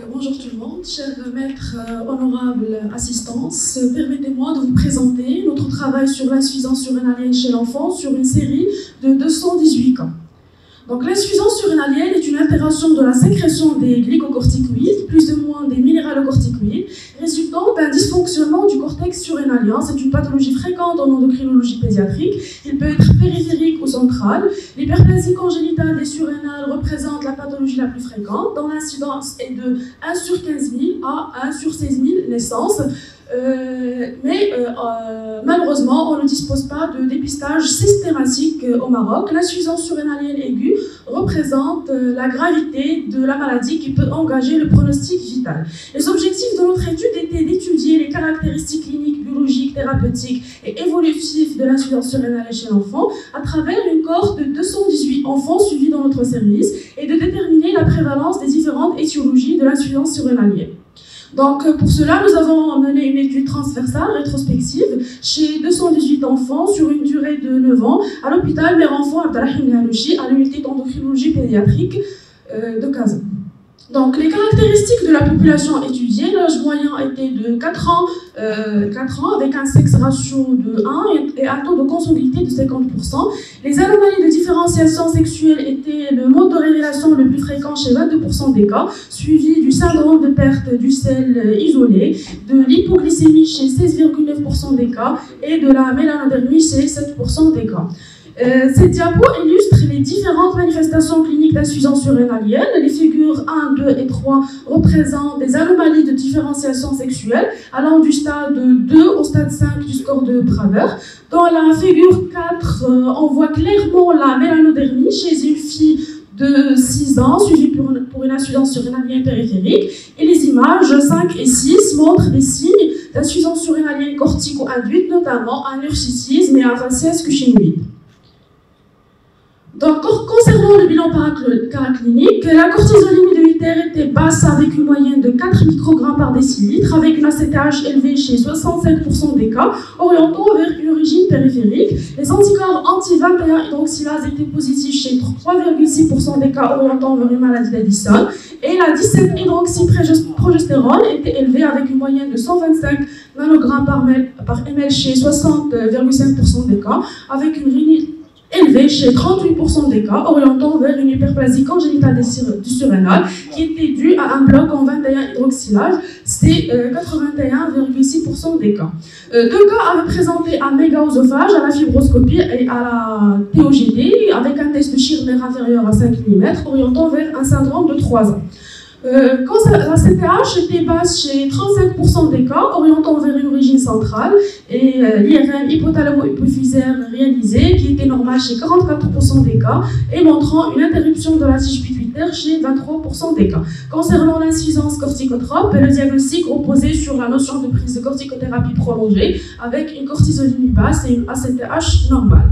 Bonjour tout le monde, chers maîtres, honorables assistance, permettez-moi de vous présenter notre travail sur l'insuffisance surrénalienne chez l'enfant sur une série de 218 cas. Donc l'insuffisance surrénalienne est une altération de la sécrétion des glycocorticoïdes, plus ou moins des minéralocorticoïdes, résultant d'un dysfonctionnement du cortex surrénalien. C'est une pathologie fréquente en endocrinologie pédiatrique. Il peut être périphérique ou central. L'hyperplasie congénitale des surrénales représente la pathologie la plus fréquente, dont l'incidence est de 1 sur 15 000 à 1 sur 16 000 naissances. Malheureusement, on ne dispose pas de dépistage systématique au Maroc. L'insuffisance surrénalienne aiguë représente la gravité de la maladie qui peut engager le pronostic vital. Les objectifs de notre étude étaient d'étudier les caractéristiques cliniques, biologiques, thérapeutiques et évolutives de l'insuffisance surrénalienne chez l'enfant à travers une cohorte de 218 enfants suivis dans notre service et de déterminer la prévalence des différentes étiologies de l'insuffisance surrénalienne. Donc, pour cela, nous avons mené une étude transversale, rétrospective, chez 218 enfants sur une durée de 9 ans à l'hôpital Mère-Enfant Abdelrahim Ghanouchi à l'unité d'endocrinologie pédiatrique de Kazan. Donc, les caractéristiques de la population étudiée, l'âge moyen était de 4 ans avec un sexe ratio de 1 et un taux de consanguinité de 50%. Les anomalies de différenciation sexuelle étaient le mode de révélation le plus fréquent chez 22% des cas, suivi du syndrome de perte du sel isolé, de l'hypoglycémie chez 16,9% des cas et de la mélanodermie chez 7% des cas. Cette diapo illustre les différentes manifestations cliniques d'insuffisance surrénalienne. Les figures 1, 2 et 3 représentent des anomalies de différenciation sexuelle allant du stade 2 au stade 5 du score de Prader. Dans la figure 4, on voit clairement la mélanodermie chez une fille de 6 ans, suivie pour une insuffisance surrénalienne périphérique. Et les images 5 et 6 montrent des signes d'insuffisance surrénalienne cortico-induite, notamment un ursitisme et un faciès cushingite. Donc, concernant le bilan paraclinique, la cortisolémie de Hutter était basse avec une moyenne de 4 microgrammes par décilitre, avec une ACTH élevée chez 65% des cas, orientant vers une origine périphérique. Les anticorps anti-21 hydroxylase étaient positifs chez 3,6% des cas, orientant vers une maladie d'Addison. Et la 17 hydroxyprogestérone était élevée avec une moyenne de 125 nanogrammes par ml chez 60,5% des cas, avec une rhinite élevé chez 38% des cas, orientant vers une hyperplasie congénitale du surrénal qui était due à un bloc en 21 hydroxylase, c'est 81,6% des cas. 2 cas avaient présenté un mégaosophage à la fibroscopie et à la TOGD avec un test de Schirmer inférieur à 5 mm, orientant vers un syndrome de 3 ans. Quand la CTH était basse chez 35% des cas, orientant vers une origine centrale, et l'IRM hypothalamo-hypophysaire réalisé, qui était normal chez 44% des cas, et montrant une interruption de la tige pituitaire chez 23% des cas. Concernant l'insuffisance corticotrope, le diagnostic reposait sur la notion de prise de corticothérapie prolongée, avec une cortisolémie basse et une ACTH normale.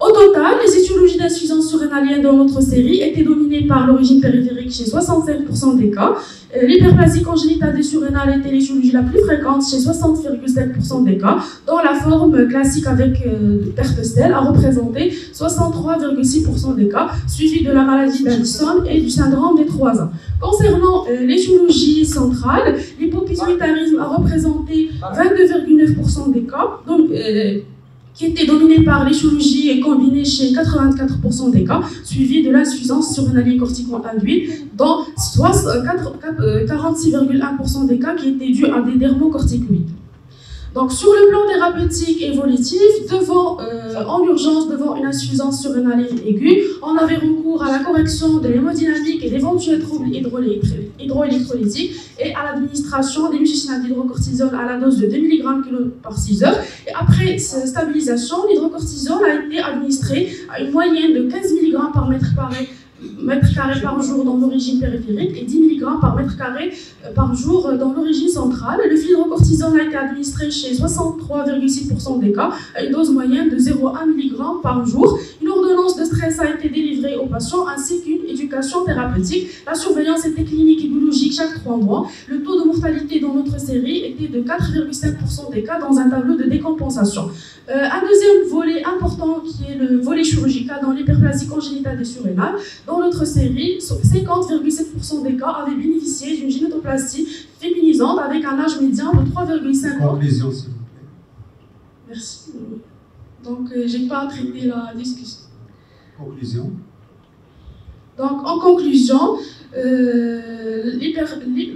Au total, les étiologies d'insuffisance surrénalienne dans notre série étaient dominées par l'origine périphérique chez 65% des cas. L'hyperplasie congénitale des surrénales était l'étiologie la plus fréquente chez 60,7% des cas, dont la forme classique avec perte sel a représenté 63,6% des cas, suivi de la maladie d'Addison et du syndrome des 3 ans. Concernant l'étiologie centrale, l'hypopituitarisme a représenté 22,9% des cas, donc qui était dominée par l'étiologie et combinée chez 84% des cas, suivi de l'insuffisance surrénalienne cortico-induite, dont 46,1% des cas qui étaient dus à des dermocorticoïdes. Donc, sur le plan thérapeutique et évolutif, en urgence devant une insuffisance surrénalienne aiguë, on avait recours à la correction de l'hémodynamique et d'éventuels troubles hydroélectrolytiques et à l'administration des mucicinate d'hydrocortisone à la dose de 2 mg par 6 heures. Et après stabilisation, l'hydrocortisone a été administré à une moyenne de 15 mg par mètre carré par jour dans l'origine périphérique et 10 mg par mètre carré par jour dans l'origine centrale. Le fludrocortisone a été administré chez 63,6% des cas à une dose moyenne de 0,1 mg par jour. Une ordonnance ordonnance de stress a été délivrée aux patients ainsi qu'une éducation thérapeutique. La surveillance était clinique et biologique chaque 3 mois. Le taux de mortalité dans notre série était de 4,5% des cas dans un tableau de décompensation. Un deuxième volet important qui est le volet chirurgical dans l'hyperplasie congénitale des surrénales. Dans notre série, 50,7% des cas avaient bénéficié d'une gynécoplastie féminisante avec un âge médian de 3,5 ans. Conclusion, s'il vous plaît. Merci. Donc, je n'ai pas traité la discussion. Conclusion. Donc, en conclusion,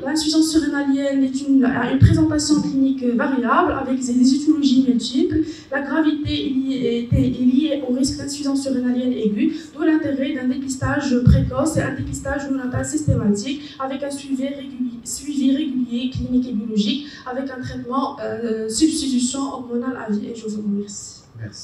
l'insuffisance surrénalienne a une présentation clinique variable avec des étiologies multiples. La gravité est liée au risque d'insuffisance surrénalienne aiguë, d'où l'intérêt d'un dépistage précoce et un dépistage néonatal systématique avec un suivi régulier, clinique et biologique, avec un traitement substitution hormonale à vie. Et je vous remercie.